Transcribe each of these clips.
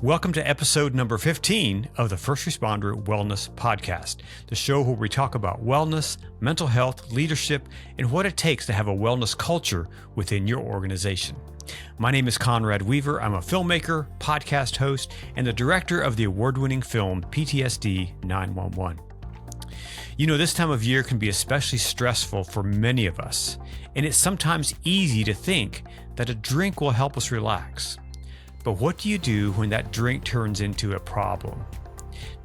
Welcome to episode number 15 of the First Responder Wellness Podcast, the show where we talk about wellness, mental health, leadership, and what it takes to have a wellness culture within your organization. My name is Conrad Weaver. I'm a filmmaker, podcast host, and the director of the award-winning film PTSD 911. You know, this time of year can be especially stressful for many of us, and it's sometimes easy to think that a drink will help us relax. But what do you do when that drink turns into a problem?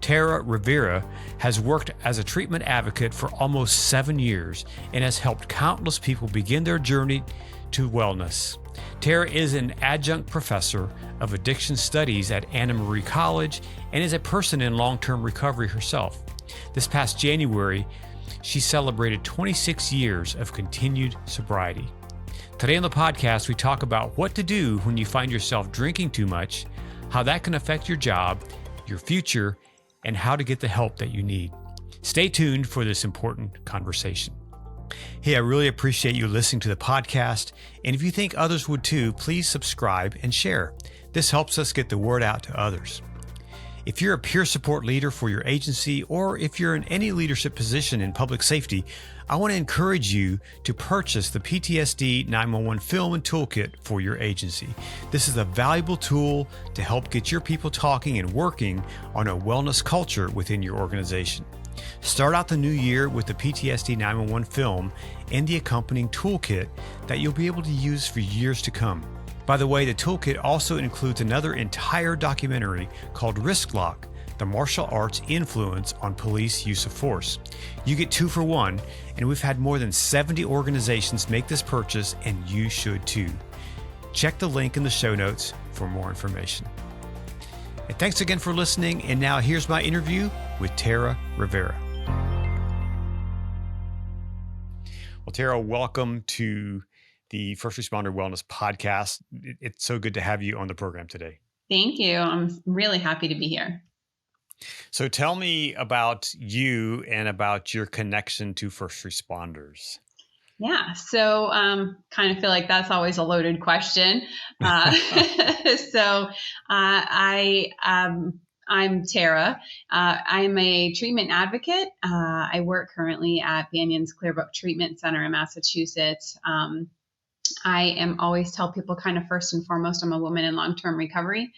Tara Rivera has worked as a treatment advocate for almost 7 years and has helped countless people begin their journey to wellness. Tara is an adjunct professor of addiction studies at Anna Marie College and is a person in long-term recovery herself. This past January, she celebrated 26 years of continued sobriety. Today on the podcast, we talk about what to do when you find yourself drinking too much, how that can affect your job, your future, and how to get the help that you need. Stay tuned for this important conversation. Hey, I really appreciate you listening to the podcast, and if you think others would too, please subscribe and share. This helps us get the word out to others. If you're a peer support leader for your agency, or if you're in any leadership position in public safety, I want to encourage you to purchase the PTSD 911 film and toolkit for your agency. This is a valuable tool to help get your people talking and working on a wellness culture within your organization. Start out the new year with the PTSD 911 film and the accompanying toolkit that you'll be able to use for years to come. By the way, the toolkit also includes another entire documentary called Risk Lock, the martial arts influence on police use of force. You get 2 for 1, and we've had more than 70 organizations make this purchase, and you should too. Check the link in the show notes for more information. And thanks again for listening, and now here's my interview with Tara Rivera. Well, Tara, welcome to the First Responder Wellness Podcast. It's so good to have you on the program today. Thank you. I'm really happy to be here. So tell me about you and about your connection to first responders. Yeah. So kind of feel like that's always a loaded question. I'm Tara. I'm a treatment advocate. I work currently at Banyan's Clearbrook Treatment Center in Massachusetts. I am always tell people kind of first and foremost, I'm a woman in long-term recovery.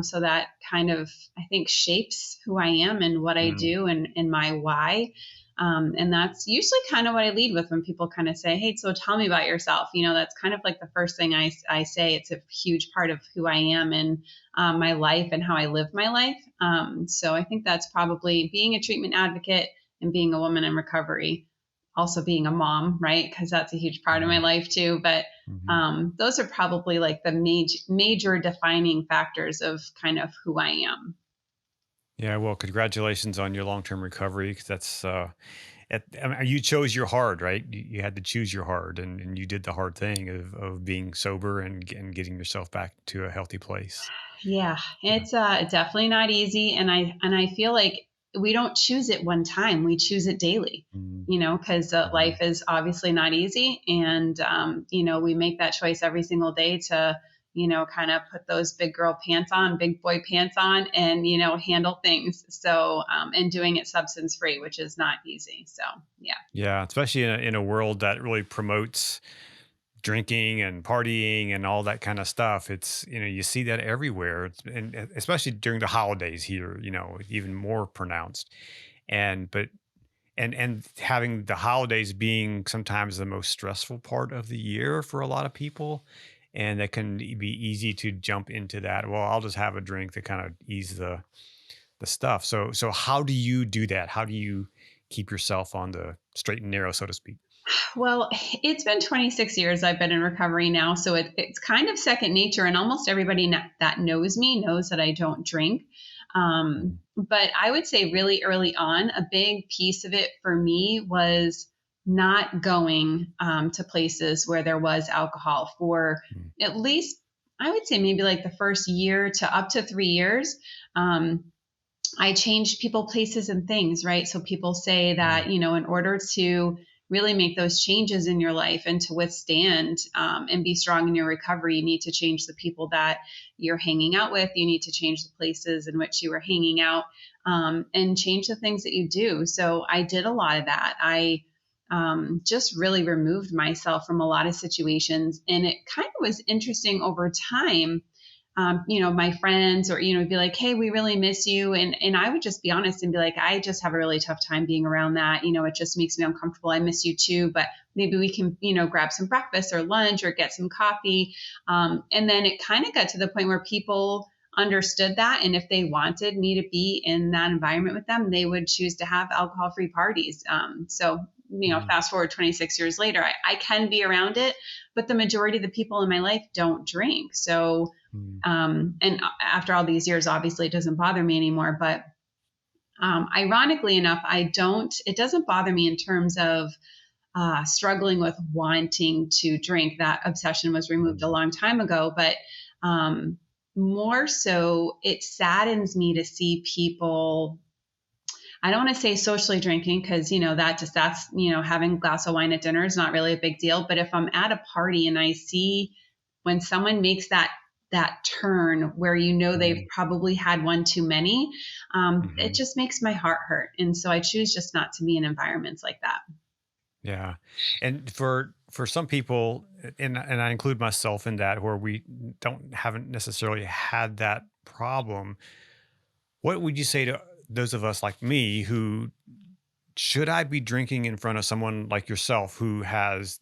So that kind of, I think, shapes who I am and what I do and my why. And that's usually kind of what I lead with when people kind of say, hey, so tell me about yourself. You know, that's kind of like the first thing I say. It's a huge part of who I am and my life and how I live my life. So I think that's probably being a treatment advocate and being a woman in recovery. Also being a mom, right? Because that's a huge part of my life too. But those are probably like the major defining factors of kind of who I am. Yeah, well, congratulations on your long-term recovery, because that's, you chose your hard, right? You had to choose your hard, and you did the hard thing of being sober and getting yourself back to a healthy place. Yeah, it's definitely not easy. And I feel like we don't choose it one time. We choose it daily, you know, because life is obviously not easy. And, you know, we make that choice every single day to, you know, kind of put those big girl pants on, big boy pants on and, you know, handle things. So, and doing it substance free, which is not easy. So, yeah. Yeah, especially in a world that really promotes drinking and partying and all that kind of stuff. It's, you know, you see that everywhere, and especially during the holidays here, you know, even more pronounced. And having the holidays being sometimes the most stressful part of the year for a lot of people, and that can be easy to jump into that. Well, I'll just have a drink to kind of ease the stuff. So how do you do that? How do you keep yourself on the straight and narrow, so to speak? Well, it's been 26 years I've been in recovery now, so it's kind of second nature, and almost everybody that knows me knows that I don't drink. But I would say really early on, a big piece of it for me was not going to places where there was alcohol for at least, I would say maybe like the first year to up to 3 years. I changed people, places, and things, right? So people say that, you know, in order to really make those changes in your life and to withstand and be strong in your recovery, you need to change the people that you're hanging out with. You need to change the places in which you are hanging out, and change the things that you do. So I did a lot of that. I just really removed myself from a lot of situations. And it kind of was interesting over time. My friends or, be like, hey, we really miss you. And I would just be honest and be like, I just have a really tough time being around that. It just makes me uncomfortable. I miss you too, but maybe we can, grab some breakfast or lunch or get some coffee. And then it kind of got to the point where people understood that. And if they wanted me to be in that environment with them, they would choose to have alcohol-free parties. So fast forward 26 years later, I can be around it, but the majority of the people in my life don't drink. So, and after all these years, obviously it doesn't bother me anymore, but, ironically enough, it doesn't bother me in terms of, struggling with wanting to drink. That obsession was removed a long time ago, but, more so it saddens me to see people, I don't want to say socially drinking because, that's, having a glass of wine at dinner is not really a big deal. But if I'm at a party and I see when someone makes that turn where, they've probably had one too many, it just makes my heart hurt. And so I choose just not to be in environments like that. Yeah. And for some people, and I include myself in that, where we haven't necessarily had that problem, what would you say to those of us like me who, should I be drinking in front of someone like yourself who has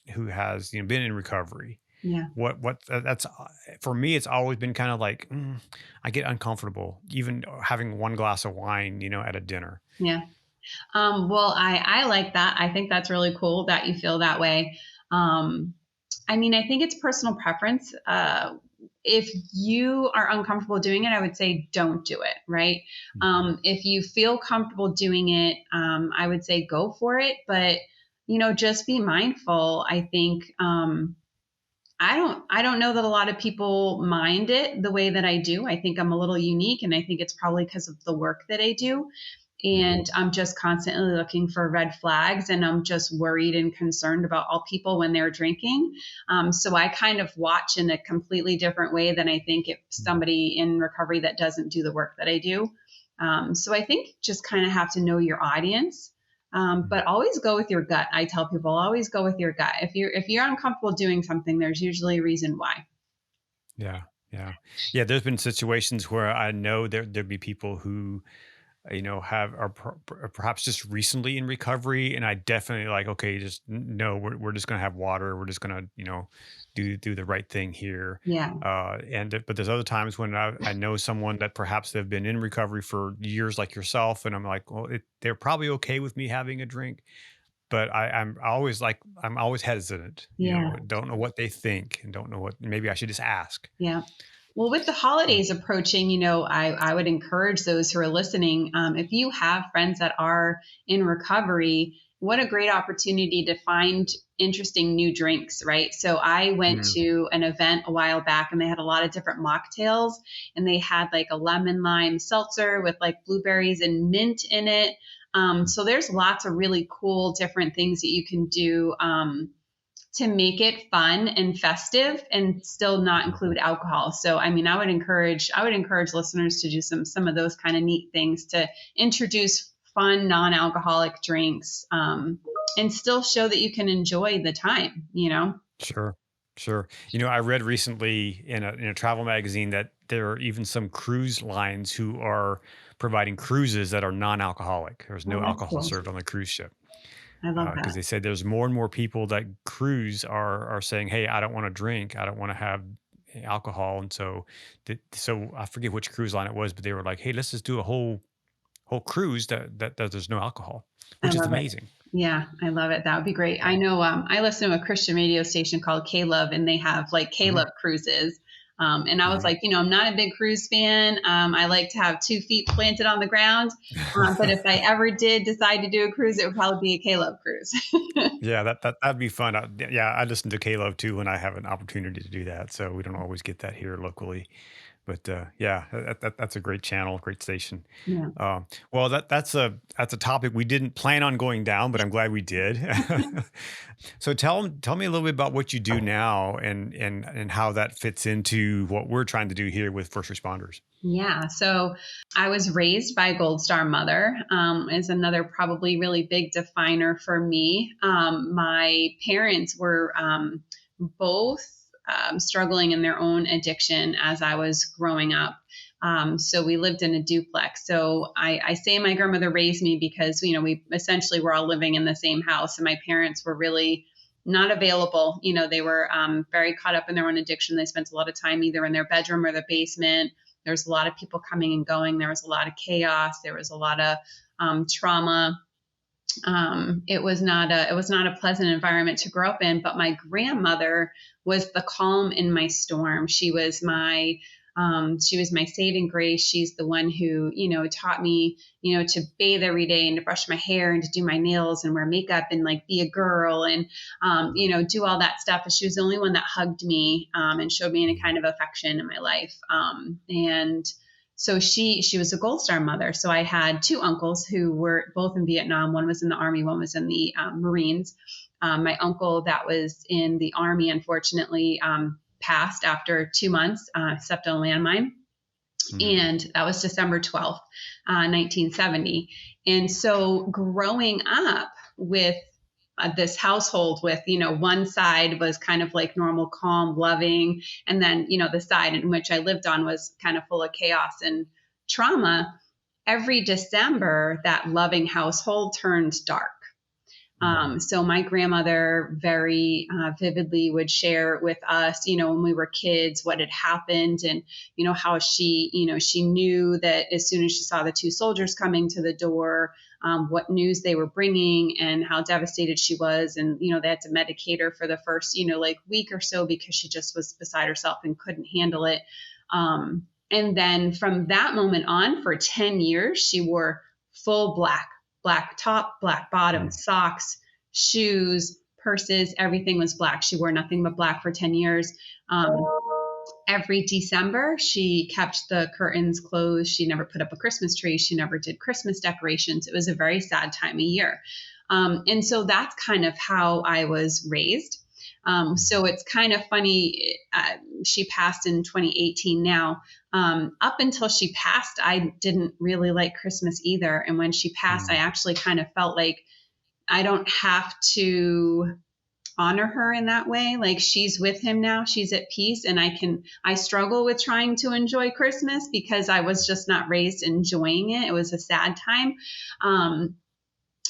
been in recovery? Yeah. That's for me, it's always been kind of like, I get uncomfortable even having one glass of wine, at a dinner. Yeah. Well, I like that. I think that's really cool that you feel that way. I think it's personal preference. If you are uncomfortable doing it, I would say don't do it, right? If you feel comfortable doing it, I would say go for it. But, just be mindful. I think, I don't know that a lot of people mind it the way that I do. I think I'm a little unique, and I think it's probably because of the work that I do. And I'm just constantly looking for red flags, and I'm just worried and concerned about all people when they're drinking. So I kind of watch in a completely different way than I think if somebody in recovery that doesn't do the work that I do. So I think just kind of have to know your audience, but always go with your gut. I tell people always go with your gut. If you're uncomfortable doing something, there's usually a reason why. Yeah. Yeah. Yeah. There's been situations where I know there'd be people who, are perhaps just recently in recovery, and I definitely like, okay, just no, we're just gonna have water. We're just gonna, do the right thing here. Yeah. But there's other times when I know someone that perhaps they've been in recovery for years, like yourself, and I'm like, well, they're probably okay with me having a drink, but I'm always hesitant. Yeah. Don't know what they think, and don't know what, maybe I should just ask. Yeah. Well, with the holidays approaching, I would encourage those who are listening, if you have friends that are in recovery, what a great opportunity to find interesting new drinks, right? So I went to an event a while back, and they had a lot of different mocktails, and they had like a lemon lime seltzer with like blueberries and mint in it. So there's lots of really cool different things that you can do, to make it fun and festive and still not include alcohol. So, I would encourage listeners to do some of those kind of neat things to introduce fun, non-alcoholic drinks, and still show that you can enjoy the time. Sure, sure. I read recently in a travel magazine that there are even some cruise lines who are providing cruises that are non-alcoholic. There's Oh, no that's alcohol cool. served on the cruise ship, I love because that. they said there's more and more people that cruise are saying, "Hey, I don't want to drink. I don't want to have alcohol." And so I forget which cruise line it was, but they were like, "Hey, let's just do a whole cruise that there's no alcohol," I which is love it. amazing. Yeah, I love it. That would be great. I Yeah. know, I listen to a Christian radio station called K-Love, and they have like Mhm, K-Love cruises. And I was mhm. like, I'm not a big cruise fan. I like to have 2 feet planted on the ground. But if I ever did decide to do a cruise, it would probably be a K-Love cruise. Yeah, that'd be fun. Yeah, I listen to K-Love too when I have an opportunity to do that. So we don't always get that here locally. But yeah, that's a great channel, great station. Yeah. Uh, well, that's a topic we didn't plan on going down, but I'm glad we did. So tell me a little bit about what you do now and how that fits into what we're trying to do here with first responders. Yeah. So I was raised by a Gold Star mother, is another probably really big definer for me. My parents were both struggling in their own addiction as I was growing up. So we lived in a duplex. So I say my grandmother raised me because, we essentially were all living in the same house, and my parents were really not available. They were very caught up in their own addiction. They spent a lot of time either in their bedroom or the basement. There's a lot of people coming and going. There was a lot of chaos. There was a lot of trauma. It was not a pleasant environment to grow up in. But my grandmother was the calm in my storm. She was my saving grace. She's the one who, taught me, to bathe every day and to brush my hair and to do my nails and wear makeup and like be a girl and, do all that stuff. She was the only one that hugged me and showed me any kind of affection in my life. And so she was a Gold Star mother. So I had two uncles who were both in Vietnam. One was in the Army, one was in the Marines. My uncle that was in the Army, unfortunately, passed after 2 months, stepped on a landmine. And that was December 12th, 1970. And so growing up with this household with, one side was kind of like normal, calm, loving. And then, the side in which I lived on was kind of full of chaos and trauma. Every December, that loving household turned dark. So my grandmother very vividly would share with us, when we were kids, what had happened and, how she knew that as soon as she saw the two soldiers coming to the door, what news they were bringing and how devastated she was. And, they had to medicate her for the first, week or so because she just was beside herself and couldn't handle it. And then from that moment on, for 10 years, she wore full black top, black bottom, socks, shoes, purses, everything was black. She wore nothing but black for 10 years. Every December, she kept the curtains closed. She never put up a Christmas tree. She never did Christmas decorations. It was a very sad time of year. And so that's kind of how I was raised. So it's kind of funny. She passed in 2018 now. Up until she passed, I didn't really like Christmas either. And when she passed, I actually kind of felt like I don't have to honor her in that way. Like she's with him now, she's at peace. And I struggle with trying to enjoy Christmas because I was just not raised enjoying it. It was a sad time.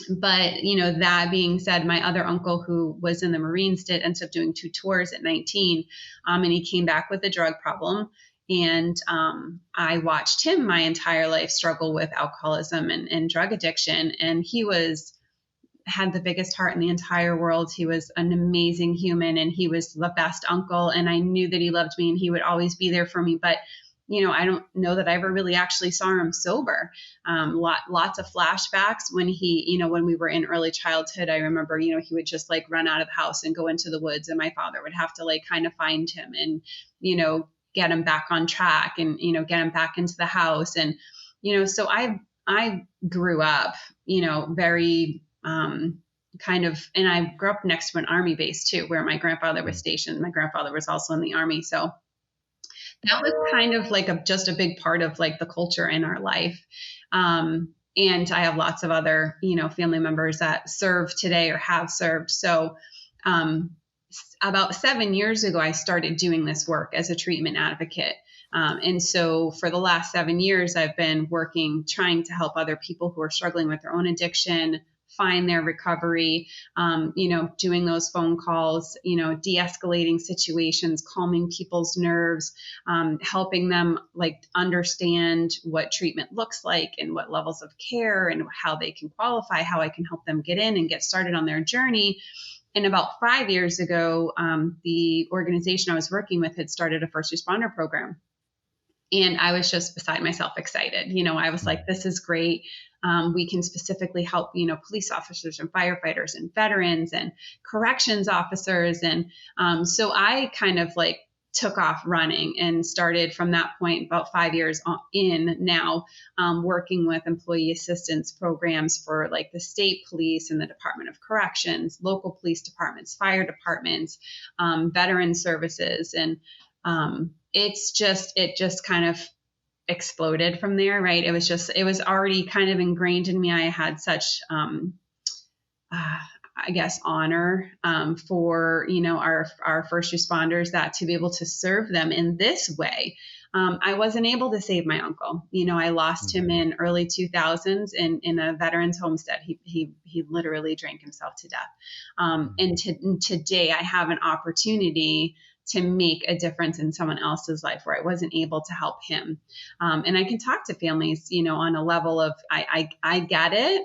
But, that being said, my other uncle who was in the Marines ended up doing 2 tours at 19. And he came back with a drug problem. And I watched him my entire life struggle with alcoholism and drug addiction. And he had the biggest heart in the entire world. He was an amazing human and he was the best uncle. And I knew that he loved me and he would always be there for me. But I don't know that I ever really actually saw him sober. Lots of flashbacks when when we were in early childhood. I remember, he would just like run out of the house and go into the woods, and my father would have to like kind of find him and, get him back on track and, get him back into the house. And, so I grew up, very kind of, and I grew up next to an Army base too, where my grandfather was stationed. My grandfather was also in the Army. So that was kind of like just a big part of like the culture in our life. And I have lots of other, family members that serve today or have served. So about 7 years ago, I started doing this work as a treatment advocate. And so for the last 7 years, I've been trying to help other people who are struggling with their own addiction, find their recovery, doing those phone calls, de-escalating situations, calming people's nerves, helping them like understand what treatment looks like and what levels of care and how they can qualify, how I can help them get in and get started on their journey. And about 5 years ago, the organization I was working with had started a first responder program. And I was just beside myself excited. I was like, this is great. We can specifically help, police officers and firefighters and veterans and corrections officers. And so I kind of like took off running and started from that point about 5 years in now, working with employee assistance programs for like the state police and the Department of Corrections, local police departments, fire departments, veteran services. And it just kind of exploded from there, right? It was already kind of ingrained in me. I had such, I guess, honor for, our first responders, that to be able to serve them in this way. I wasn't able to save my uncle. I lost him in early 2000s in a veteran's homestead. He literally drank himself to death. And today I have an opportunity to make a difference in someone else's life where I wasn't able to help him. And I can talk to families, on a level of, I get it.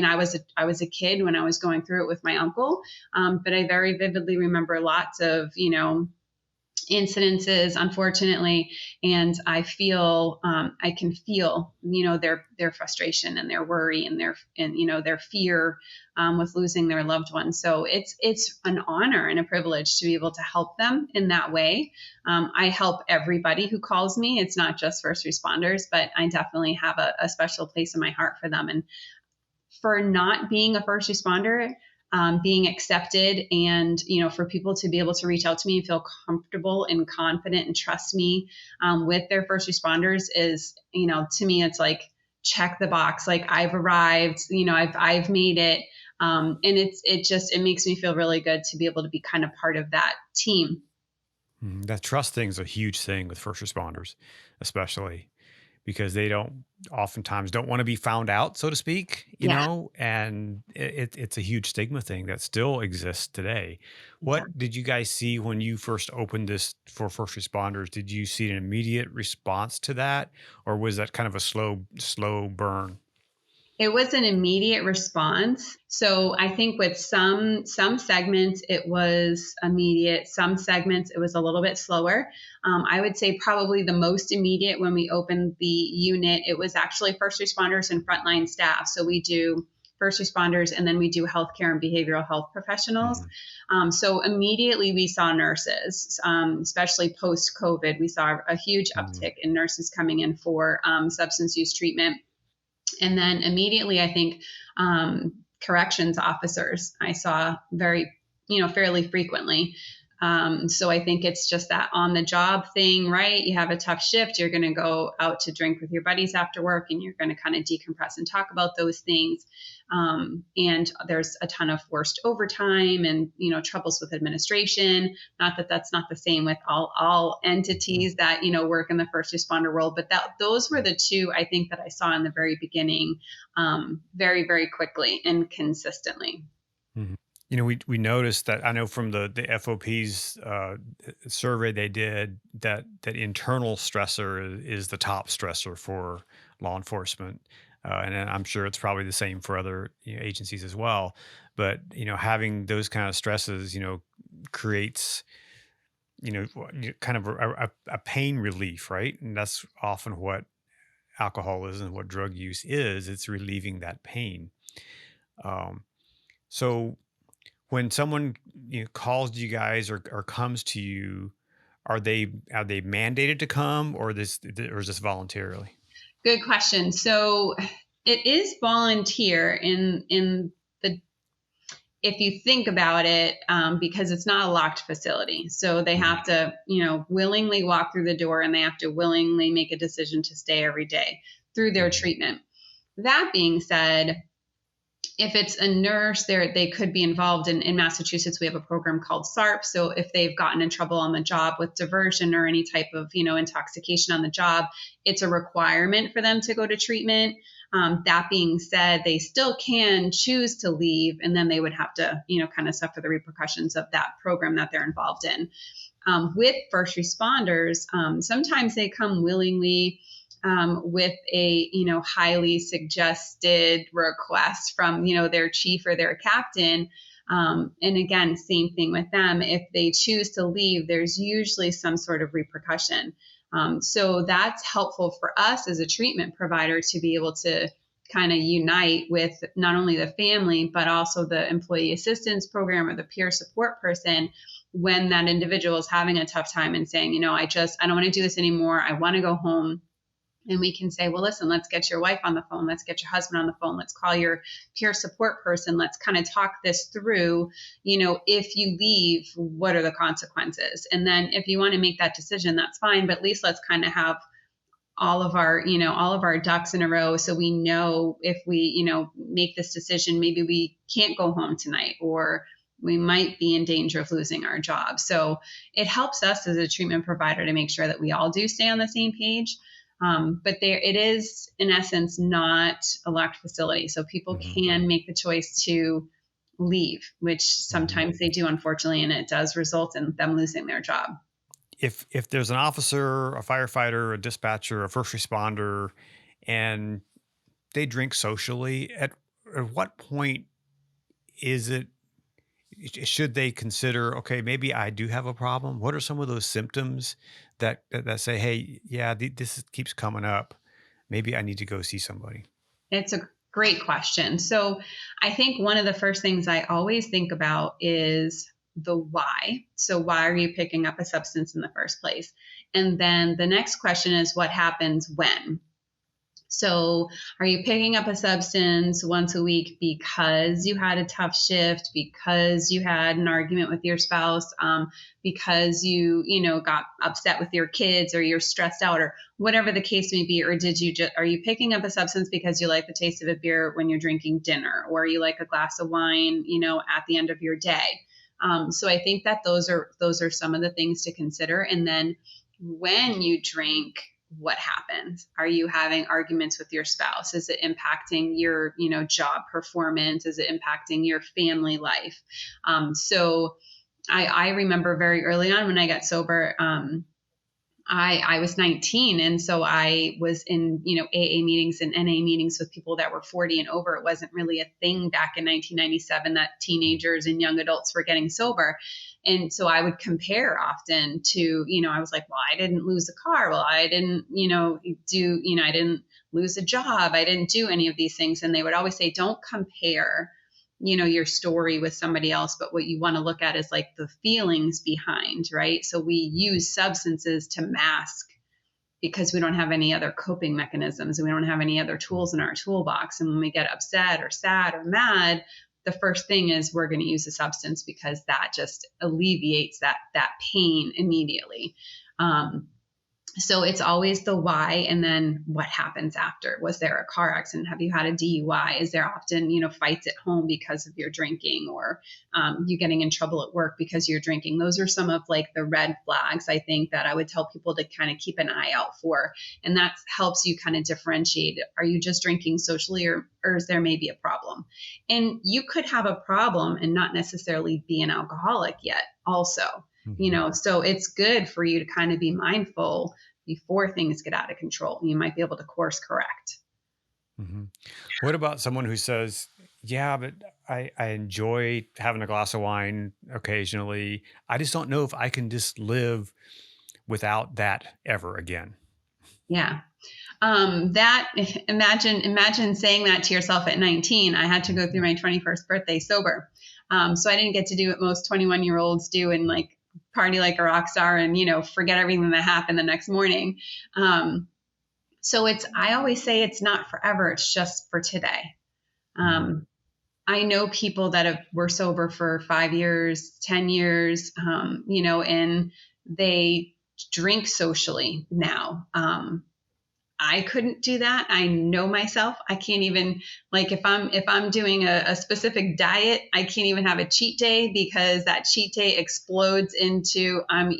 I was a kid when I was going through it with my uncle. But I very vividly remember lots of, incidences, unfortunately, and I can feel, their frustration and their worry and their fear with losing their loved one. So it's an honor and a privilege to be able to help them in that way. I help everybody who calls me. It's not just first responders, but I definitely have a special place in my heart for them. And for not being a first responder, being accepted, and for people to be able to reach out to me and feel comfortable and confident and trust me with their first responders is, to me, it's like, check the box, like I've arrived, I've made it, and it makes me feel really good to be able to be kind of part of that team. That trust thing is a huge thing with first responders, especially because they oftentimes don't want to be found out, so to speak, and it's a huge stigma thing that still exists today. What did you guys see when you first opened this for first responders? Did you see an immediate response to that, or was that kind of a slow burn? It was an immediate response. So I think with some segments, it was immediate. Some segments, it was a little bit slower. I would say probably the most immediate when we opened the unit, it was actually first responders and frontline staff. So we do first responders, and then we do healthcare and behavioral health professionals. So immediately we saw nurses, especially post-COVID. We saw a huge uptick in nurses coming in for substance use treatment. And then immediately, I think, corrections officers I saw fairly frequently. So I think it's just that on the job thing, right? You have a tough shift. You're going to go out to drink with your buddies after work, and you're going to kind of decompress and talk about those things. And there's a ton of forced overtime and, troubles with administration. Not that that's not the same with all entities that, work in the first responder world, but those were the two I think that I saw in the very beginning, very, very quickly and consistently. Mm-hmm. We noticed that, I know from the FOP's survey they did, that internal stressor is the top stressor for law enforcement. And I'm sure it's probably the same for other agencies as well. But, having those kind of stresses, creates, kind of a pain relief, right? And that's often what alcoholism, what drug use is. It's relieving that pain. So when someone calls you guys or comes to you, are they mandated to come, or is this voluntarily? Good question. So it is volunteer if you think about it, because it's not a locked facility. So they have to, willingly walk through the door, and they have to willingly make a decision to stay every day through their treatment. That being said, if it's a nurse, they could be involved in Massachusetts. We have a program called SARP. So if they've gotten in trouble on the job with diversion or any type of, intoxication on the job, it's a requirement for them to go to treatment. That being said, they still can choose to leave, and then they would have to, kind of suffer the repercussions of that program that they're involved in. With first responders, sometimes they come willingly, with a, highly suggested request from, their chief or their captain. And again, same thing with them. If they choose to leave, there's usually some sort of repercussion. So that's helpful for us as a treatment provider to be able to kind of unite with not only the family, but also the employee assistance program or the peer support person when that individual is having a tough time and saying, I don't want to do this anymore. I want to go home. And we can say, well, listen, let's get your wife on the phone. Let's get your husband on the phone. Let's call your peer support person. Let's kind of talk this through. If you leave, what are the consequences? And then if you want to make that decision, that's fine. But at least let's kind of have all of our ducks in a row. So we know if we, make this decision, maybe we can't go home tonight, or we might be in danger of losing our job. So it helps us as a treatment provider to make sure that we all do stay on the same page. But it is, in essence, not a locked facility. So people can make the choice to leave, which sometimes they do, unfortunately, and it does result in them losing their job. If there's an officer, a firefighter, a dispatcher, a first responder, and they drink socially, at what point should they consider, okay, maybe I do have a problem? What are some of those symptoms that say, hey, yeah, this keeps coming up. Maybe I need to go see somebody? It's a great question. So I think one of the first things I always think about is the why. So why are you picking up a substance in the first place? And then the next question is, what happens when? So are you picking up a substance once a week because you had a tough shift, because you had an argument with your spouse, because you got upset with your kids, or you're stressed out, or whatever the case may be? Or are you picking up a substance because you like the taste of a beer when you're drinking dinner, or you like a glass of wine, at the end of your day? So I think that those are some of the things to consider. And then when you drink, what happens? Are you having arguments with your spouse? Is it impacting your, job performance? Is it impacting your family life? So I remember very early on when I got sober, I was 19. And so I was in, AA meetings and NA meetings with people that were 40 and over. It wasn't really a thing back in 1997 that teenagers and young adults were getting sober. And so I would compare often to, I was like, well, I didn't lose a car. Well, I didn't, I didn't lose a job. I didn't do any of these things. And they would always say, don't compare, your story with somebody else, but what you want to look at is like the feelings behind, right? So we use substances to mask because we don't have any other coping mechanisms, and we don't have any other tools in our toolbox. And when we get upset or sad or mad, the first thing is we're going to use a substance because that just alleviates that pain immediately. So it's always the why, and then what happens after. Was there a car accident? Have you had a DUI? Is there often, fights at home because of your drinking, or you getting in trouble at work because you're drinking? Those are some of like the red flags, I think, that I would tell people to kind of keep an eye out for. And that helps you kind of differentiate. Are you just drinking socially, or is there maybe a problem? And you could have a problem and not necessarily be an alcoholic yet also. So it's good for you to kind of be mindful before things get out of control. You might be able to course correct. Mm-hmm. What about someone who says, yeah, but I enjoy having a glass of wine occasionally. I just don't know if I can just live without that ever again. Yeah. Imagine saying that to yourself at 19. I had to go through my 21st birthday sober. So I didn't get to do what most 21-year-olds do and like party like a rock star and, forget everything that happened the next morning. So I always say it's not forever. It's just for today. I know people that were sober for 5 years, 10 years, and they drink socially now. I couldn't do that. I know myself. I can't even, like, if I'm doing a specific diet, I can't even have a cheat day because that cheat day explodes into I'm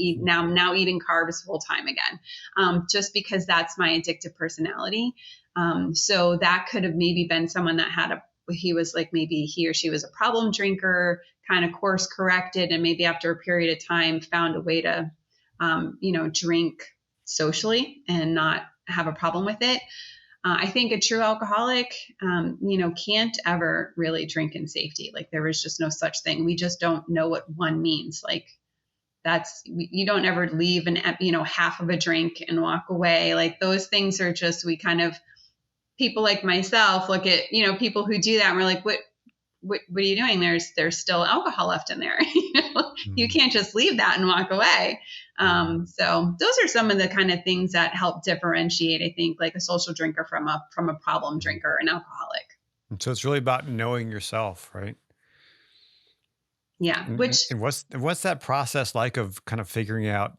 now eating carbs full time again, just because that's my addictive personality. So that could have maybe been someone that he was like, maybe he or she was a problem drinker, kind of course corrected, and maybe after a period of time found a way to, drink socially and not have a problem with it. I think a true alcoholic, can't ever really drink in safety. Like there is just no such thing. We just don't know what one means. Like you don't ever leave half of a drink and walk away. Like those things are just, people like myself look at, people who do that and we're like, what are you doing? There's still alcohol left in there. You can't just leave that and walk away. So those are some of the kind of things that help differentiate, I think, like a social drinker from a problem drinker, an alcoholic. And so it's really about knowing yourself, right? Yeah. And what's that process like of kind of figuring out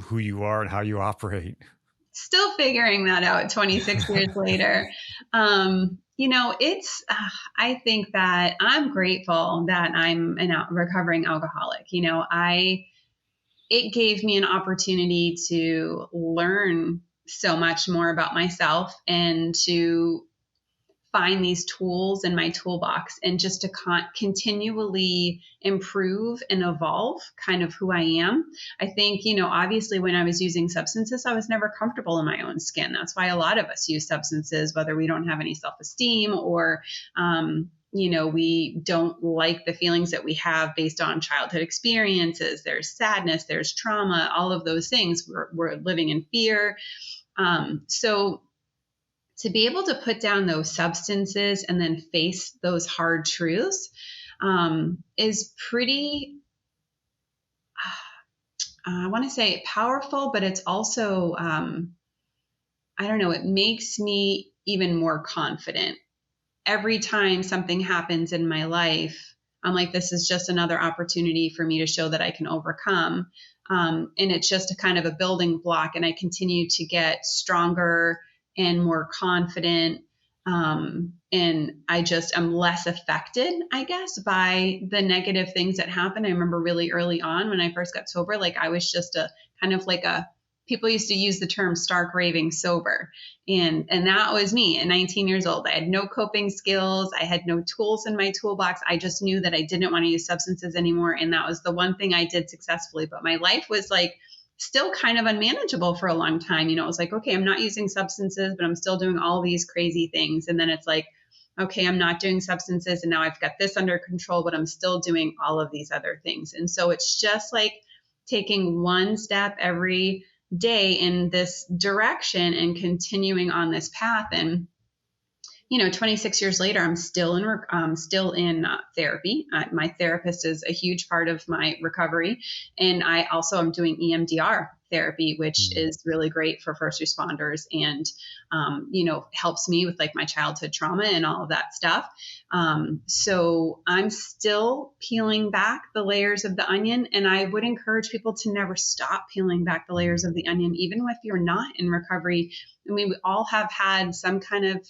who you are and how you operate? Still figuring that out 26 years later. I think that I'm grateful that I'm a recovering alcoholic. It gave me an opportunity to learn so much more about myself and to find these tools in my toolbox and just to continually improve and evolve kind of who I am. I think, obviously when I was using substances, I was never comfortable in my own skin. That's why a lot of us use substances, whether we don't have any self-esteem or, we don't like the feelings that we have based on childhood experiences. There's sadness, there's trauma, all of those things. We're living in fear. So to be able to put down those substances and then face those hard truths is pretty, I want to say powerful, but it's also, I don't know, it makes me even more confident. Every time something happens in my life, I'm like, this is just another opportunity for me to show that I can overcome. And it's just a kind of a building block, and I continue to get stronger and more confident. And I'm less affected, I guess, by the negative things that happen. I remember really early on when I first got sober, like I was just people used to use the term stark raving sober. And that was me at 19 years old. I had no coping skills. I had no tools in my toolbox. I just knew that I didn't want to use substances anymore. And that was the one thing I did successfully. But my life was like, still kind of unmanageable for a long time. It was like, okay, I'm not using substances, but I'm still doing all these crazy things. And then it's like, okay, I'm not doing substances and now I've got this under control, but I'm still doing all of these other things. And so it's just like taking one step every day in this direction and continuing on this path. And 26 years later, I'm still in therapy. My therapist is a huge part of my recovery. And I also am doing EMDR therapy, which is really great for first responders and, helps me with like my childhood trauma and all of that stuff. So I'm still peeling back the layers of the onion. And I would encourage people to never stop peeling back the layers of the onion, even if you're not in recovery. I mean, we all have had some kind of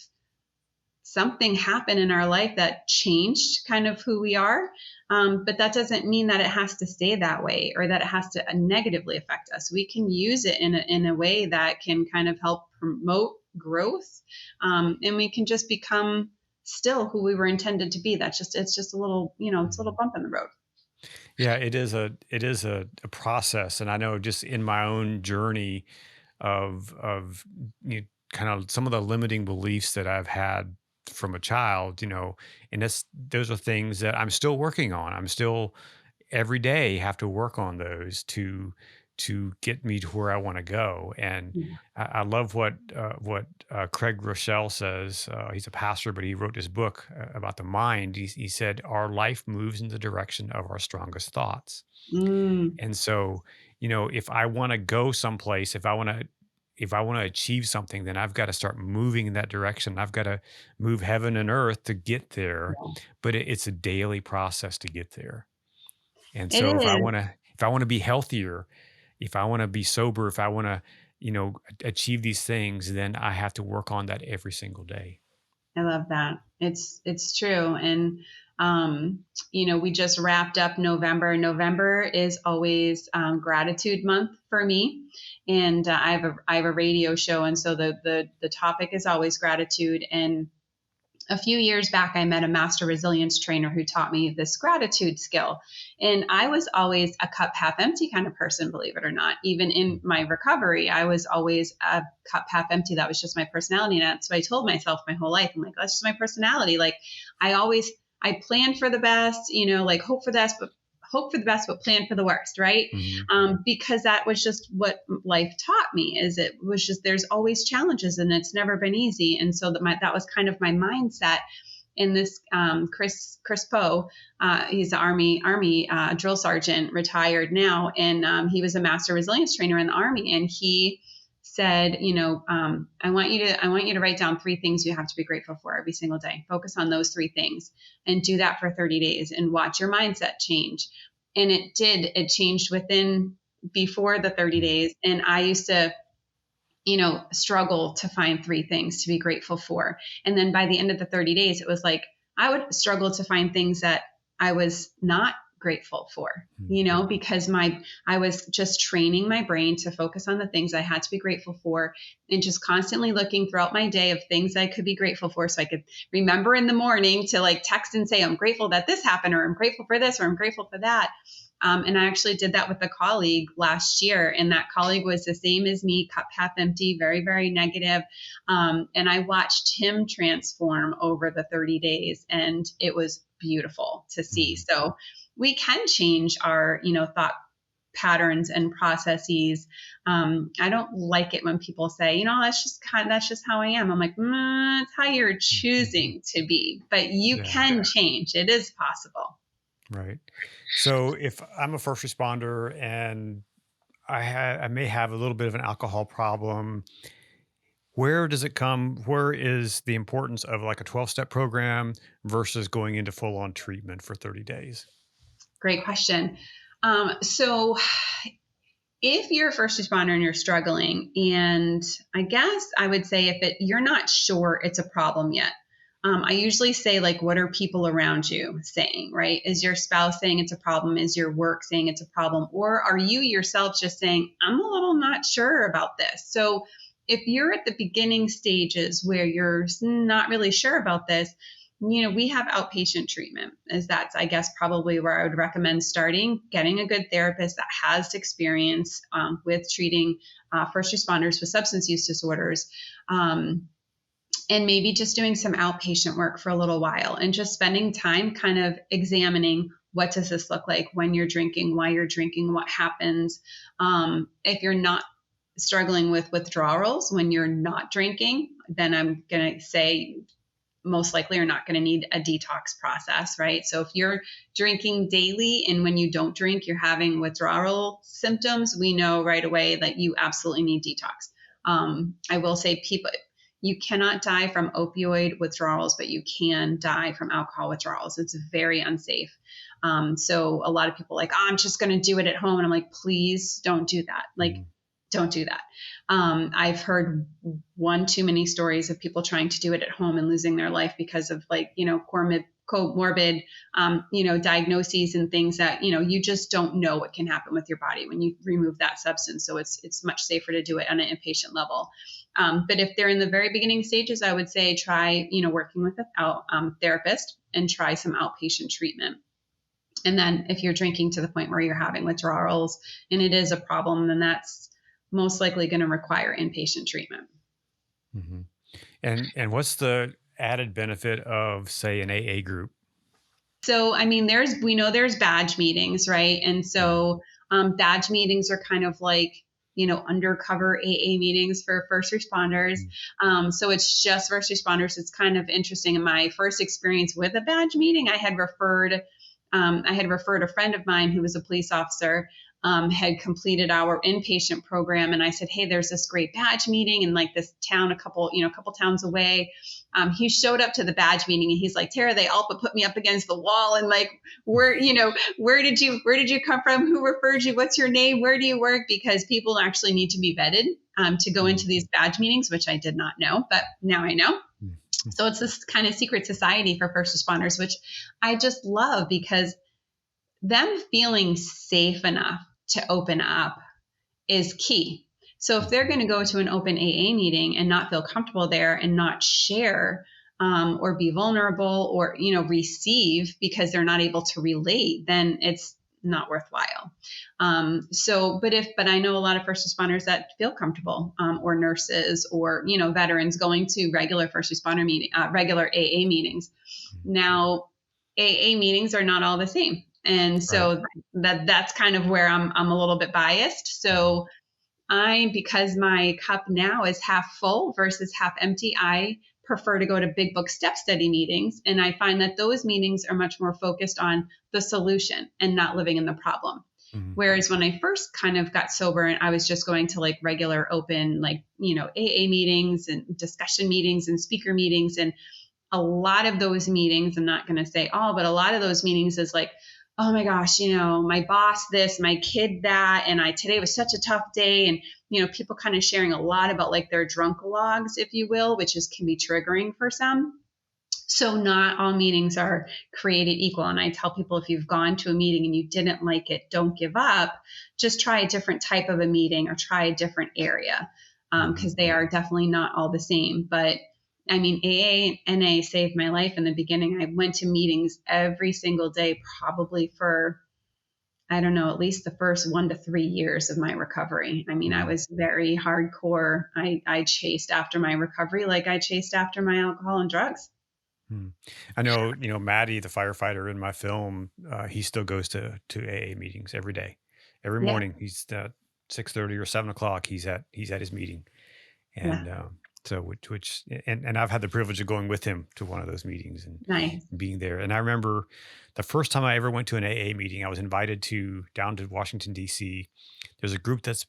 something happened in our life that changed kind of who we are. But that doesn't mean that it has to stay that way or that it has to negatively affect us. We can use it in a way that can kind of help promote growth. And we can just become still who we were intended to be. It's just a little, it's a little bump in the road. Yeah, it is a process. And I know just in my own journey of kind of some of the limiting beliefs that I've had from a child, and those are things that I'm still working on. I'm still every day have to work on those to get me to where I want to go. And I love what Craig Rochelle says. He's a pastor, but he wrote this book about the mind. He said, our life moves in the direction of our strongest thoughts. And so, if I want to go someplace, if I want to achieve something, then I've got to start moving in that direction. I've got to move heaven and earth to get there, but it's a daily process to get there. And so if I want to be healthier, if I want to be sober, if I want to, achieve these things, then I have to work on that every single day. I love that. It's true. And, we just wrapped up November. November is always gratitude month for me. And I have a radio show. And so the topic is always gratitude. And a few years back, I met a master resilience trainer who taught me this gratitude skill. And I was always a cup half empty kind of person, believe it or not. Even in my recovery, I was always a cup half empty. That was just my personality. And that's what I told myself my whole life. I'm like, that's just my personality. Like I plan for the best, like hope for the best, but plan for the worst. Right. Because that was just what life taught me it was just, there's always challenges and it's never been easy. And so that was kind of my mindset. And this Chris Poe, he's an Army drill sergeant, retired now, and he was a master resilience trainer in the Army, and he said, I want you to write down 3 things you have to be grateful for every single day. Focus on those 3 things and do that for 30 days and watch your mindset change. And it did. It changed before the 30 days. And I used to, struggle to find 3 things to be grateful for. And then by the end of the 30 days, it was like I would struggle to find things that I was not grateful for, because I was just training my brain to focus on the things I had to be grateful for, and just constantly looking throughout my day of things I could be grateful for, so I could remember in the morning to like text and say, I'm grateful that this happened, or I'm grateful for this, or I'm grateful for that. And I actually did that with a colleague last year, and that colleague was the same as me, cup half empty, very, very negative. And I watched him transform over the 30 days, and it was beautiful to see. So we can change our, patterns and processes. I don't like it when people say, that's just how I am. I'm like, it's how you're choosing to be, but you can change. It is possible. Right. So if I'm a first responder and I may have a little bit of an alcohol problem, where does it come? Where is the importance of like a 12-step program versus going into full-on treatment for 30 days? Great question. So if you're a first responder and you're struggling, and I guess I would say if you're not sure it's a problem yet, I usually say, like, what are people around you saying, right? Is your spouse saying it's a problem? Is your work saying it's a problem? Or are you yourself just saying, I'm a little not sure about this? So if you're at the beginning stages where you're not really sure about this, we have outpatient treatment, that's, I guess, probably where I would recommend starting, getting a good therapist that has experience with treating first responders with substance use disorders. And maybe just doing some outpatient work for a little while and just spending time kind of examining, what does this look like when you're drinking, why you're drinking, what happens. If you're not struggling with withdrawals when you're not drinking, then I'm going to say most likely you're not going to need a detox process, right? So if you're drinking daily and when you don't drink, you're having withdrawal symptoms, we know right away that you absolutely need detox. I will say you cannot die from opioid withdrawals, but you can die from alcohol withdrawals. It's very unsafe. So a lot of people are like, I'm just going to do it at home. And I'm like, please don't do that. Don't do that. I've heard one too many stories of people trying to do it at home and losing their life because of comorbid, diagnoses and things that, you just don't know what can happen with your body when you remove that substance. So it's much safer to do it on an inpatient level. But if they're in the very beginning stages, I would say try, working with a therapist and try some outpatient treatment. And then if you're drinking to the point where you're having withdrawals and it is a problem, then that's most likely going to require inpatient treatment. Mm-hmm. And what's the added benefit of, say, an AA group? So, we know there's badge meetings, right? And so badge meetings are kind of like, undercover AA meetings for first responders. So it's just first responders. It's kind of interesting. In my first experience with a badge meeting, I had referred a friend of mine who was a police officer, had completed our inpatient program. And I said, hey, there's this great badge meeting in like this town, a couple towns away. He showed up to the badge meeting and he's like, Tara, they all put me up against the wall. And like, where did you come from? Who referred you? What's your name? Where do you work? Because people actually need to be vetted, to go into these badge meetings, which I did not know, but now I know. So it's this kind of secret society for first responders, which I just love, because them feeling safe enough to open up is key. So if they're going to go to an open AA meeting and not feel comfortable there and not share, or be vulnerable or, receive because they're not able to relate, then it's not worthwhile. But I know a lot of first responders that feel comfortable, or nurses or, veterans going to regular first responder regular AA meetings. Now, AA meetings are not all the same. And so that's kind of where I'm a little bit biased. So because my cup now is half full versus half empty, I prefer to go to big book step study meetings. And I find that those meetings are much more focused on the solution and not living in the problem. Mm-hmm. Whereas when I first kind of got sober and I was just going to like regular open, like, AA meetings and discussion meetings and speaker meetings, and a lot of those meetings, I'm not going to say all, but a lot of those meetings is like, oh my gosh, my boss this, my kid that, and today was such a tough day. And, people kind of sharing a lot about like their drunk logs, if you will, which can be triggering for some. So not all meetings are created equal. And I tell people, if you've gone to a meeting and you didn't like it, don't give up. Just try a different type of a meeting or try a different area, because they are definitely not all the same. But I mean, AA and NA saved my life in the beginning. I went to meetings every single day, probably for, I don't know, at least the first 1 to 3 years of my recovery. I mean, I was very hardcore. I chased after my recovery like I chased after my alcohol and drugs. I know, Maddie, the firefighter in my film, he still goes to AA meetings every day, every Yeah. morning. He's at 6:30 or 7 o'clock. He's at his meeting, and Yeah. so and I've had the privilege of going with him to one of those meetings and Nice. being there. And I remember the first time I ever went to an AA meeting, I was invited down to Washington D.C. There's a group that's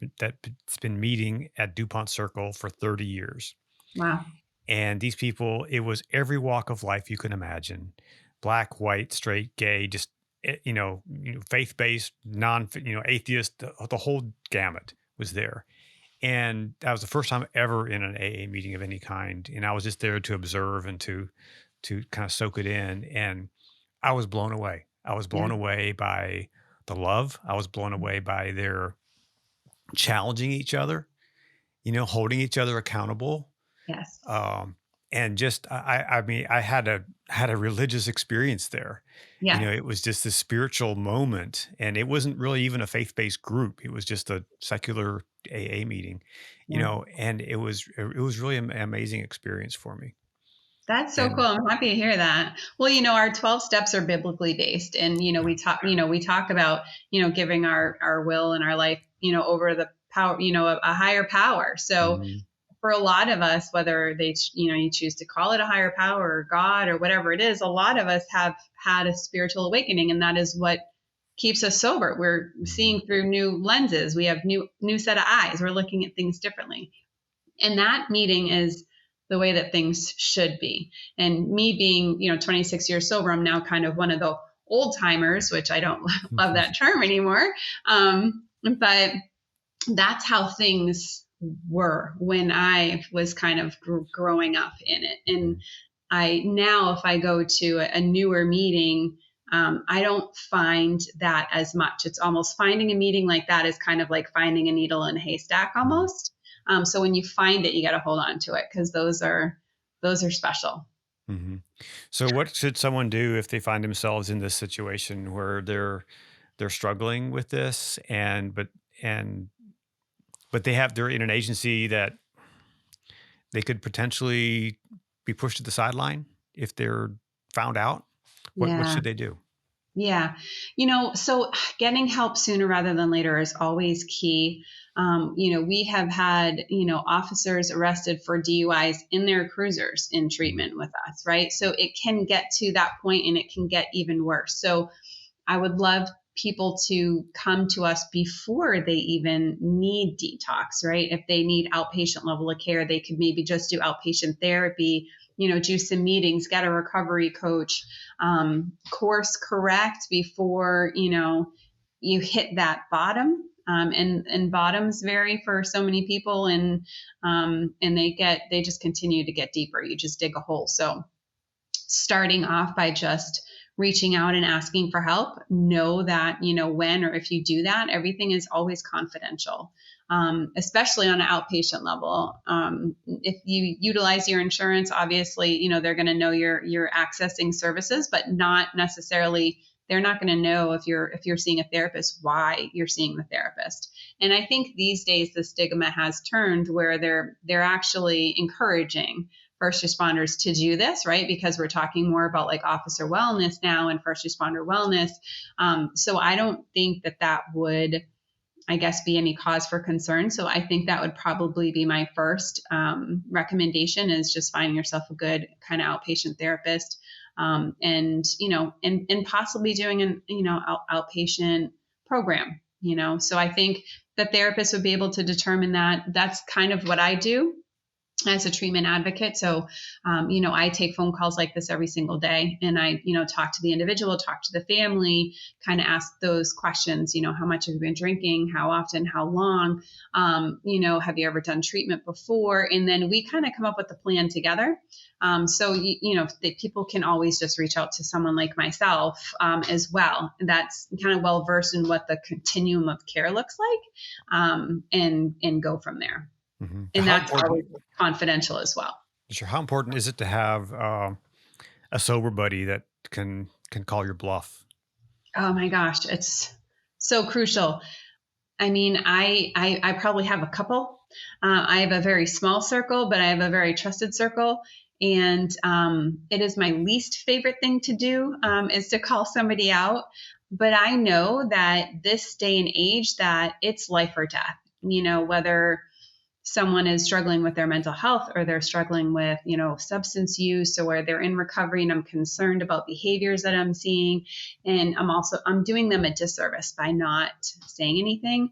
been meeting at DuPont Circle for 30 years. Wow. And these people, it was every walk of life you can imagine: black, white, straight, gay, just, faith-based, atheist, the whole gamut was there. And that was the first time ever in an AA meeting of any kind. And I was just there to observe and to kind of soak it in. And I was blown away. I was blown Yeah. away by the love. I was blown away by their challenging each other, holding each other accountable. Yes. And just, I mean, I had a religious experience there. Yeah. It was just this spiritual moment, and it wasn't really even a faith-based group. It was just a secular AA meeting, Yeah. and it was really an amazing experience for me. That's so And cool. I'm happy to hear that. Well, our 12 steps are biblically based, and we talk about giving our will and our life over the power, a higher power. So Mhm. for a lot of us, whether you choose to call it a higher power or God or whatever it is, a lot of us have had a spiritual awakening, and that is what keeps us sober. We're seeing through new lenses. We have new set of eyes. We're looking at things differently. And that meeting is the way that things should be. And me being, 26 years sober, I'm now kind of one of the old timers, which I don't love that term anymore. But that's how things were when I was kind of growing up in it. And now, if I go to a newer meeting, I don't find that as much. It's almost finding a meeting like that is kind of like finding a needle in a haystack almost. So when you find it, you got to hold on to it, because those are special. Mm-hmm. So what should someone do if they find themselves in this situation where they're struggling with this, but they're in an agency that they could potentially be pushed to the sideline if they're found out? What Yeah. should they do? Yeah. So getting help sooner rather than later is always key. We have had, officers arrested for DUIs in their cruisers in treatment with us, right? So it can get to that point, and it can get even worse. So I would love people to come to us before they even need detox, right? If they need outpatient level of care, they could maybe just do outpatient therapy, do some meetings, get a recovery coach, course correct before, you hit that bottom. And bottoms vary for so many people, and they just continue to get deeper. You just dig a hole. So starting off by just reaching out and asking for help, know that, when or if you do that, everything is always confidential, especially on an outpatient level. If you utilize your insurance, obviously, they're going to know you're accessing services, but not necessarily, they're not going to know if you're seeing a therapist, why you're seeing the therapist. And I think these days the stigma has turned where they're actually encouraging first responders to do this, right? Because we're talking more about like officer wellness now and first responder wellness. So I don't think that would I guess, be any cause for concern. So I think that would probably be my first recommendation, is just finding yourself a good kind of outpatient therapist, and possibly doing an outpatient program. So I think the therapist would be able to determine that. That's kind of what I do as a treatment advocate. So, I take phone calls like this every single day, and I, talk to the individual, talk to the family, kind of ask those questions, how much have you been drinking? How often? How long? Have you ever done treatment before? And then we kind of come up with a plan together. People can always just reach out to someone like myself as well. That's kind of well versed in what the continuum of care looks like, and go from there. Mm-hmm. And that's always confidential as well. Sure. How important is it to have a sober buddy that can call your bluff? Oh my gosh, it's so crucial. I mean, I probably have a couple. I have a very small circle, but I have a very trusted circle. And it is my least favorite thing to do, is to call somebody out. But I know that this day and age, that it's life or death, whether someone is struggling with their mental health, or they're struggling with, substance use, or they're in recovery, and I'm concerned about behaviors that I'm seeing. And I'm doing them a disservice by not saying anything,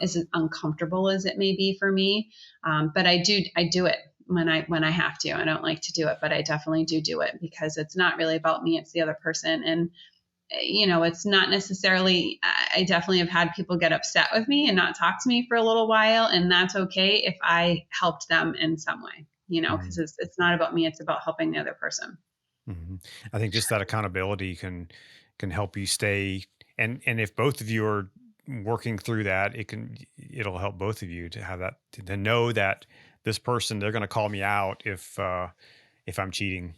as uncomfortable as it may be for me. But I do it when I have to. I don't like to do it, but I definitely do it, because it's not really about me. It's the other person. And it's not necessarily, I definitely have had people get upset with me and not talk to me for a little while. And that's okay if I helped them in some way, because it's not about me. It's about helping the other person. Mm-hmm. I think just that accountability can help you stay. And if both of you are working through that, it'll help both of you to have that, to know that this person, they're going to call me out if I'm cheating.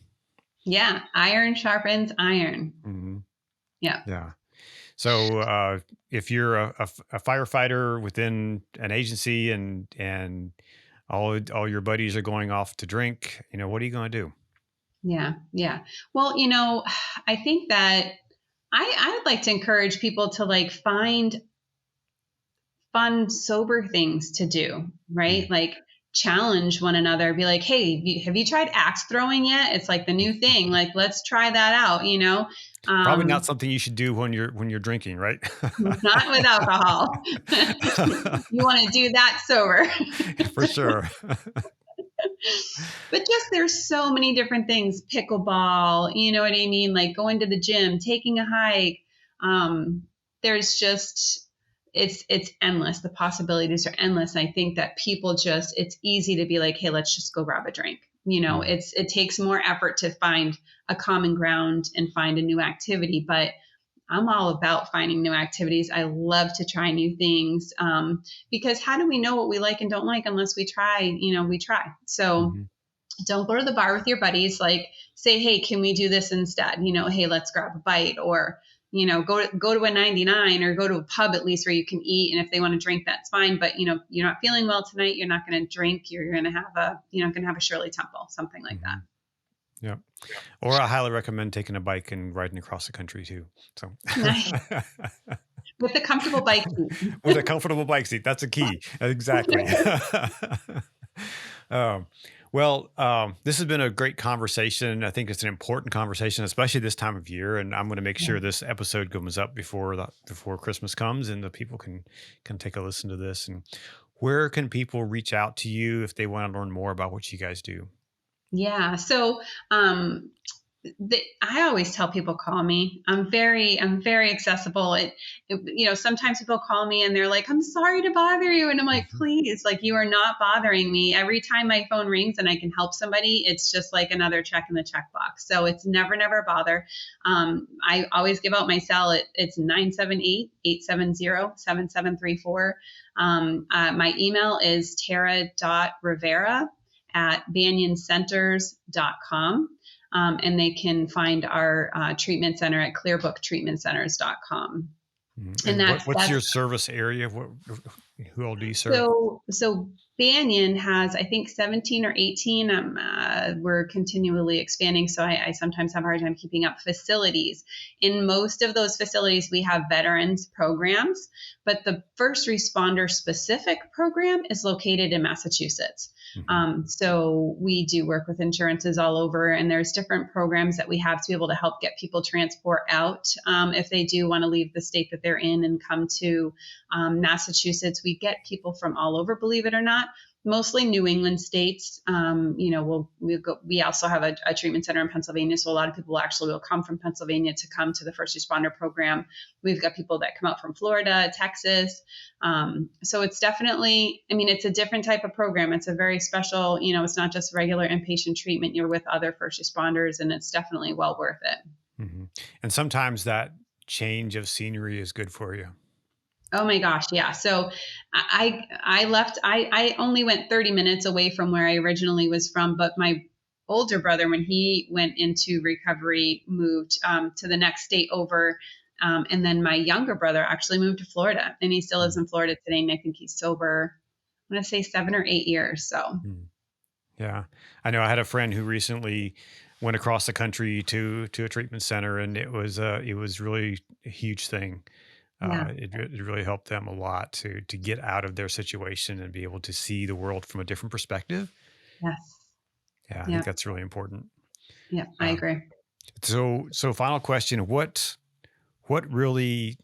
Yeah. Iron sharpens iron. Mm-hmm. Yeah. Yeah. So if you're a firefighter within an agency, and all your buddies are going off to drink, what are you going to do? Yeah. Yeah. Well, I think that I'd like to encourage people to find fun, sober things to do, right? Mm-hmm. Like challenge one another, be like, hey, have you tried axe throwing yet? It's like the new thing. Like, let's try that out, Probably not something you should do when you're drinking, right? Not with alcohol. You want to do that sober. For sure. But just, there's so many different things. Pickleball, you know what I mean? Like going to the gym, taking a hike. There's just, it's endless. The possibilities are endless. And I think that people it's easy to be like, hey, let's just go grab a drink. It takes more effort to find a common ground and find a new activity, but I'm all about finding new activities. I love to try new things, because how do we know what we like and don't like unless we try? We try. So don't go to the bar with your buddies. Like, say, hey, can we do this instead? Hey, let's grab a bite, or go to a 99, or go to a pub at least where you can eat. And if they want to drink, that's fine. But you're not feeling well tonight, you're not going to drink. You're going to have a Shirley Temple, something like that. Yeah. Or I highly recommend taking a bike and riding across the country too. So nice. With a comfortable bike seat. With a comfortable bike seat. That's a key. Exactly. This has been a great conversation. I think it's an important conversation, especially this time of year. And I'm going to make sure this episode comes up before Christmas comes, and the people can take a listen to this. And where can people reach out to you if they want to learn more about what you guys do? Yeah. So, I always tell people, call me. I'm very accessible. Sometimes people call me and they're like, I'm sorry to bother you. And I'm like, please, you are not bothering me. Every time my phone rings and I can help somebody, it's just like another check in the checkbox. So it's never bother. I always give out my cell. It's 978-870-7734. My email is tara.rivera@banyancenters.com. And they can find our treatment center at clearbooktreatmentcenters.com. And what's your service area? Who all do you serve? So Banyan has, I think, 17 or 18. We're continually expanding, so I sometimes have a hard time keeping up facilities. In most of those facilities, we have veterans programs, but the first responder specific program is located in Massachusetts. So we do work with insurances all over, and there's different programs that we have to be able to help get people transport out if they do want to leave the state that they're in and come to Massachusetts. We get people from all over, believe it or not. Mostly New England states. We also have a treatment center in Pennsylvania, so a lot of people actually will come from Pennsylvania to come to the first responder program. We've got people that come out from Florida, Texas. So it's definitely, it's a different type of program. It's a very special, it's not just regular inpatient treatment. You're with other first responders, and it's definitely well worth it. Mm-hmm. And sometimes that change of scenery is good for you. Oh my gosh. Yeah. So I left, I only went 30 minutes away from where I originally was from, but my older brother, when he went into recovery, moved to the next state over. And then my younger brother actually moved to Florida, and he still lives in Florida today. And I think he's sober, I'm going to say 7 or 8 years. So. Yeah. I know I had a friend who recently went across the country to a treatment center, and it was really a huge thing. It really helped them a lot to get out of their situation and be able to see the world from a different perspective. Yes. Yeah, I think that's really important. Yeah, I agree. So final question, what really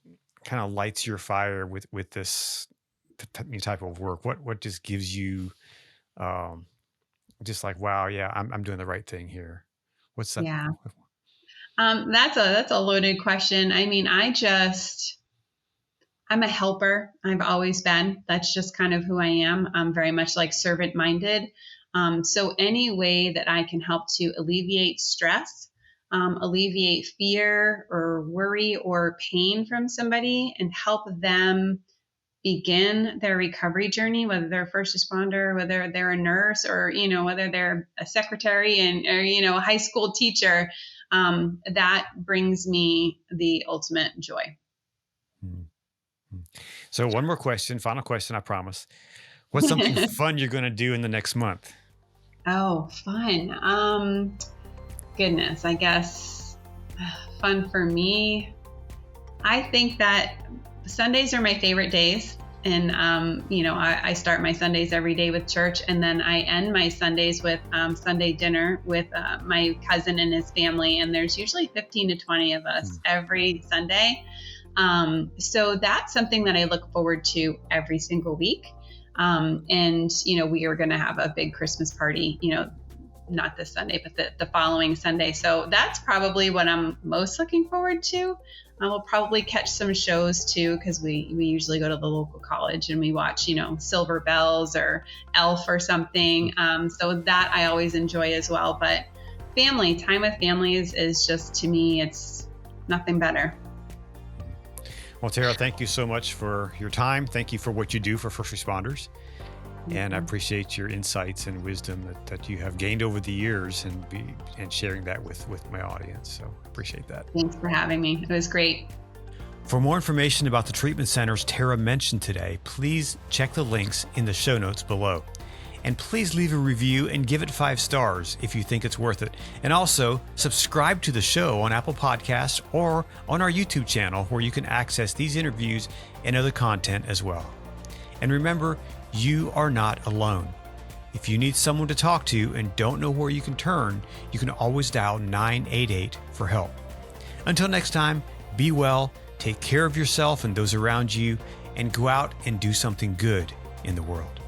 kind of lights your fire with this type of work? What just gives you just like, wow, yeah, I'm doing the right thing here? What's that? Yeah. That's a loaded question. I'm a helper. I've always been. That's just kind of who I am. I'm very much like servant minded. So any way that I can help to alleviate stress, alleviate fear or worry or pain from somebody, and help them begin their recovery journey, whether they're a first responder, whether they're a nurse, or, whether they're a secretary or a high school teacher, that brings me the ultimate joy. So one more question, final question, I promise. What's something fun you're going to do in the next month? Oh, fun. Goodness, I guess fun for me. I think that Sundays are my favorite days. And, I start my Sundays every day with church, and then I end my Sundays with Sunday dinner with my cousin and his family. And there's usually 15 to 20 of us every Sunday. So that's something that I look forward to every single week. And, we are going to have a big Christmas party, not this Sunday, but the following Sunday. So that's probably what I'm most looking forward to. We'll probably catch some shows too, because we usually go to the local college and we watch, Silver Bells or Elf or something. So that I always enjoy as well. But time with families is just, to me, it's nothing better. Well, Tara, thank you so much for your time. Thank you for what you do for first responders. And I appreciate your insights and wisdom that you have gained over the years and sharing that with my audience. So I appreciate that. Thanks for having me. It was great. For more information about the treatment centers Tara mentioned today, please check the links in the show notes below. And please leave a review and give it 5 stars if you think it's worth it. And also subscribe to the show on Apple Podcasts or on our YouTube channel, where you can access these interviews and other content as well. And remember, you are not alone. If you need someone to talk to and don't know where you can turn, you can always dial 988 for help. Until next time, be well, take care of yourself and those around you, and go out and do something good in the world.